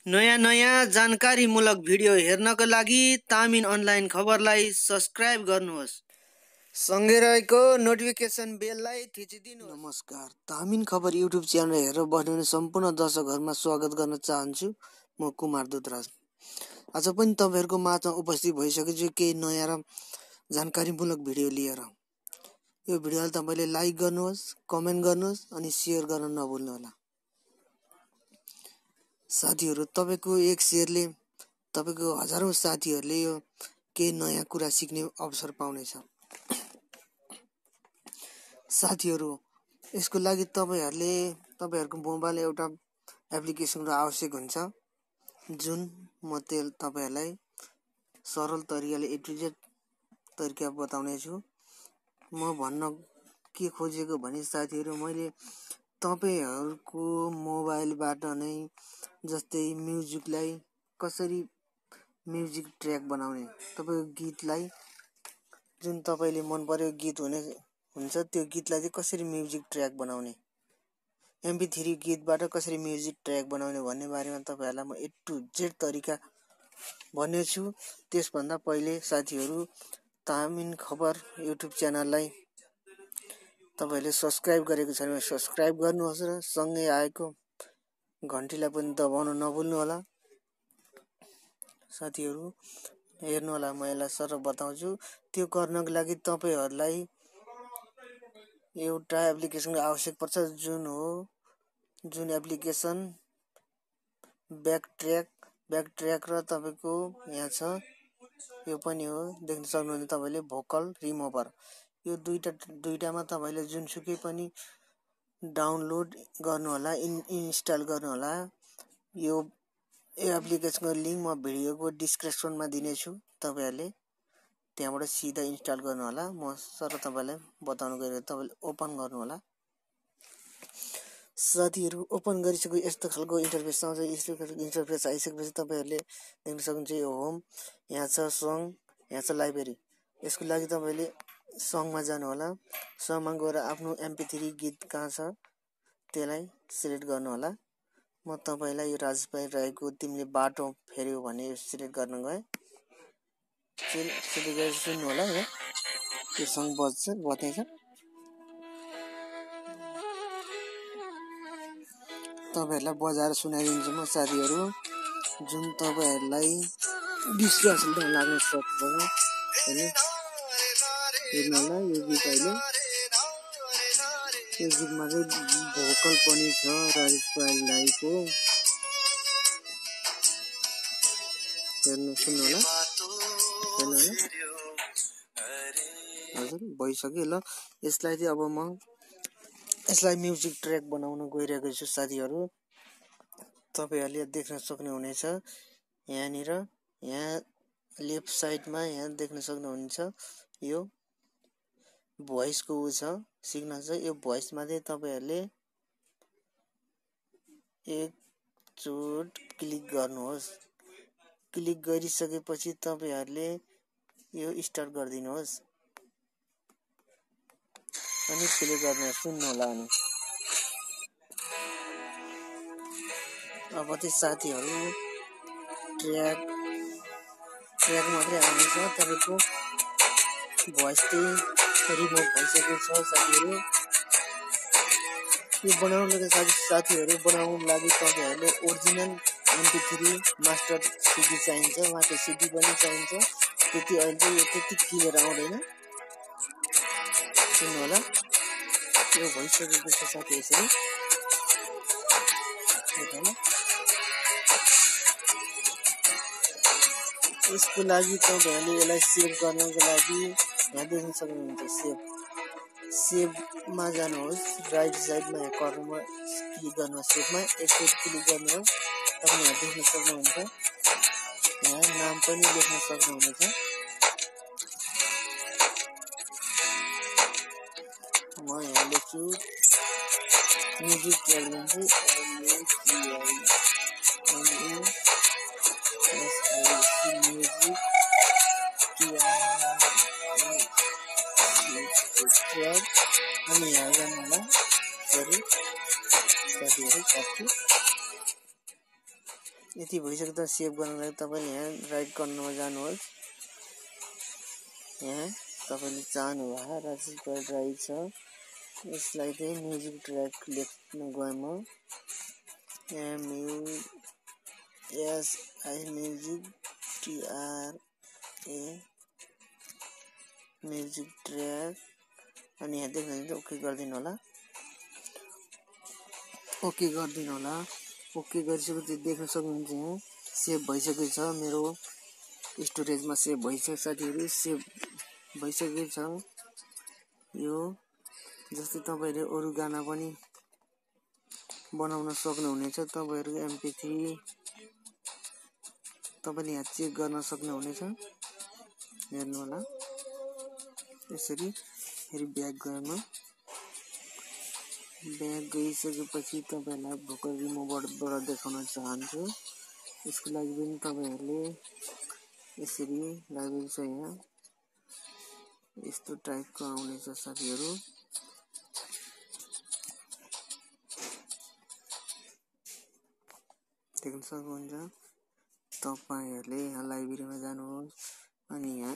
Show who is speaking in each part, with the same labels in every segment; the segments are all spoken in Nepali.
Speaker 1: नयाँ जानकारीमूलक भिडियो हेर्नको लागि तामिन अनलाइन खबरलाई सब्स्क्राइब गर्नुहोस्। सँगै रहेको नोटिफिकेसन बेललाई थिचिदिनुहोस्। नमस्कार, तामिन खबर युट्युब च्यानल हेरेर बस्ने सम्पूर्ण दर्शकहरुमा स्वागत गर्न चाहन्छु। म कुमार दुधराज। आज पनि तपाईहरुको माझमा उपस्थित भइसकेछु केही नयाँ र जानकारीमूलक भिडियो लिएर। यो भिडियोलाई तपाईले लाइक गर्नुहोस्, कमेन्ट गर्नुहोस् अनि शेयर गर्न नभुल्नु होला। साथीहरु, तपाईको एक शेयरले तपाईको हजारौं साथीहरुले यो केही नयाँ कुरा सिक्ने अवसर पाउनेछ। साथीहरु, यसको लागि तपाईहरुको मोबाइलमा एउटा एप्लिकेसनको आवश्यक हुन्छ, जुन म तपाईहरुलाई सरल तरिकाले A to Z तरिका बताउने छु। म भन्न के खोजेको भने साथीहरु, मैले तपाईहरुको मोबाइलबाट नै जस्तै म्युजिकलाई कसरी म्युजिक ट्र्याक बनाउने, तपाईको गीतलाई जुन तपाईले मन पर्यो गीत हुन्छ त्यो गीतलाई चाहिँ कसरी म्युजिक ट्र्याक बनाउने, MP3 गीतबाट कसरी म्युजिक ट्र्याक बनाउने भन्ने बारेमा तपाईहरुलाई म A to Z तरिका भन्ने छु। त्यसभन्दा पहिले साथीहरु, तामिन खबर युट्युब च्यानललाई तपाईले सब्स्क्राइब गरेको छैन भने सब्स्क्राइब गर्नुहोस् र सँगै आएको घण्टीलाई पनि दबाउन नभुल्नु होला। साथीहरु हेर्नु होला, म यसलाई सरल बताउँछु। त्यो गर्नको लागि तपाईहरुलाई एउटा एप्लिकेसनको आवश्यक पर्छ, जुन एप्लिकेसन ब्याकट्र्याक र तपाईको यहाँ छ, यो पनि हो, देख्न सक्नुहुन्छ तपाईले भोकल रिमुभर। यो दुईटामा तपाईले जुनसुकै पनि डाउनलोड गर्नु होला, इन्स्टल गर्नु होला। यो एप्लिकेसनको लिंक म भिडियोको डिस्क्रिप्सनमा दिनेछु, तपाईहरुले त्यहाँबाट सिधा इन्स्टल गर्नु होला। म सर तपाईलाई बताउन गएको, तपाईले ओपन गर्नु होला। साथीहरु, ओपन गरिसके यस्तो खालको इन्टरफेस आउँछ। इन्टरफेस आइसकेपछि तपाईहरुले देख्न सक्नुहुन्छ यो होम, यहाँ छ सङ, यहाँ छ लाइब्रेरी। यसको लागि तपाईले सङमा जानु होला। सङमा गएर आफ्नो MP3 गीत कहाँ छ त्यसलाई सिलेक्ट गर्नु होला। म तपाईलाई यो राजपाल राईको तिमीले बाटो फेर्यौ भने सिलेक्ट गर्न गए। सिलेक्ट गरेर सुन्नु होला। यो सङ बज्दैछ। तपाईहरुलाई बजाएर सुनाइदिन्छु म साथीहरु, जुन तपाईहरुलाई विश्वास लाग्न सक्छ। हेर्नु होला यो गीत अहिले, यो गीतमा चाहिँ भोकल पनि छ राजपाल राईको। सुन्नु होला, हजुर भइसक्यो ल। यसलाई चाहिँ अब म यसलाई म्युजिक ट्र्याक बनाउन गइरहेको छु साथीहरु। तपाईहरुले देख्न सक्नुहुनेछ यहाँनिर, यहाँ लेफ्ट साइडमा यहाँ देख्न सक्नुहुन्छ यो भोइसको छ सिग्नल छ। यो भोइसमा चाहिँ तपाईहरुले एकचोट क्लिक गर्नुहोस्। क्लिक गरिसकेपछि तपाईहरुले यो स्टार्ट गर्दिनुहोस् अनि प्ले गर्नुहोस्, सुन्नु होला। अनि अब चाहिँ साथीहरु ट्र्याक मात्रै आउँछ, तपाईको भोइस चाहिँ रिमुभ भइसकेको छ साथीहरु। यो बनाउनको लागि तपाईहरुले ओरिजिनल MP3 मास्टर CD चाहिन्छ, उहाँको CD पनि चाहिन्छ। त्यति अहिले यो त्यति क्लियर आउँदैन, सुन्नु होला। यो भइसकेको छ साथी। यसरी यसको लागि तपाईहरुले यसलाई सेभ गर्नको लागि यहाँ देख्न सक्नुहुन्छ सेभमा जानुहोस्। राइट साइडमा यहाँ कर्नरमा क्लिक गर्नुहोस्, सेभमा एकचोटि क्लिक गर्नुहोस्। तपाईले यहाँ देख्न सक्नुहुन्छ, यहाँ नाम पनि लेख्न सक्नुहुनेछ। म यहाँ लेख्छु म्युजिक ट्र्याक लिन्छु, अनि यहाँ जानु होला। सरी साथीहरु, यति भइसक्दा सेभ गर्नलाई तपाईँले यहाँ राइट कर्नरमा जानुहोस्। यहाँ तपाईँले चाहनुभयो रजिस्टर ड्राइभ छ, यसलाई चाहिँ म्युजिक ट्र्याक लेख्न गएँ म। यहाँ म्युजिक TRA म्युजिक ट्र्याक अनि यहाँ देख्नुहुन्छ ओके गरिदिनु होला। ओके गरिदिनु होला। ओके गरिसकेपछि देख्न सक्नुहुन्छ यहाँ सेभ भइसकेको छ, मेरो स्टोरेजमा सेभ भइसक्यो साथीहरू, सेभ भइसकेको छ यो। जस्तै तपाईँले अरू गाना पनि बनाउन सक्नुहुनेछ। तपाईँहरूको MP3 तपाईँले यहाँ चेक गर्न सक्नुहुनेछ, हेर्नु होला। यसरी फेरि ब्याक गएमा ब्याक गइसकेपछि तपाईँहरूलाई भोकल रिमुभरबाट देखाउन चाहन्छु। यसको लागि पनि तपाईँहरूले यसरी लाइब्रेरी छ, यहाँ यस्तो टाइपको आउनेछ साथीहरू। देख्न सक्नुहुन्छ। तपाईँहरूले यहाँ लाइब्रेरीमा जानुहोस् अनि यहाँ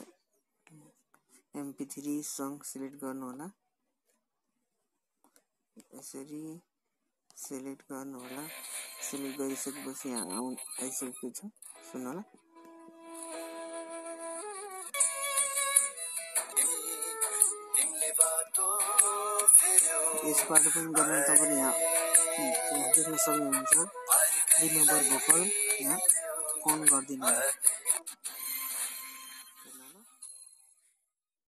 Speaker 1: MP3 सङ सिलेक्ट गर्नु होला। यसरी सिलेक्ट गर्नु होला। सिलेक्ट गरिसकेपछि यहाँ आइसकेको छ, सुन्नु होला। यसबाट पनि गर्न तपाईँले यहाँ देख्न सक्नुहुन्छ रिमेम्बर भोकल यहाँ अन गरिदिनु होला।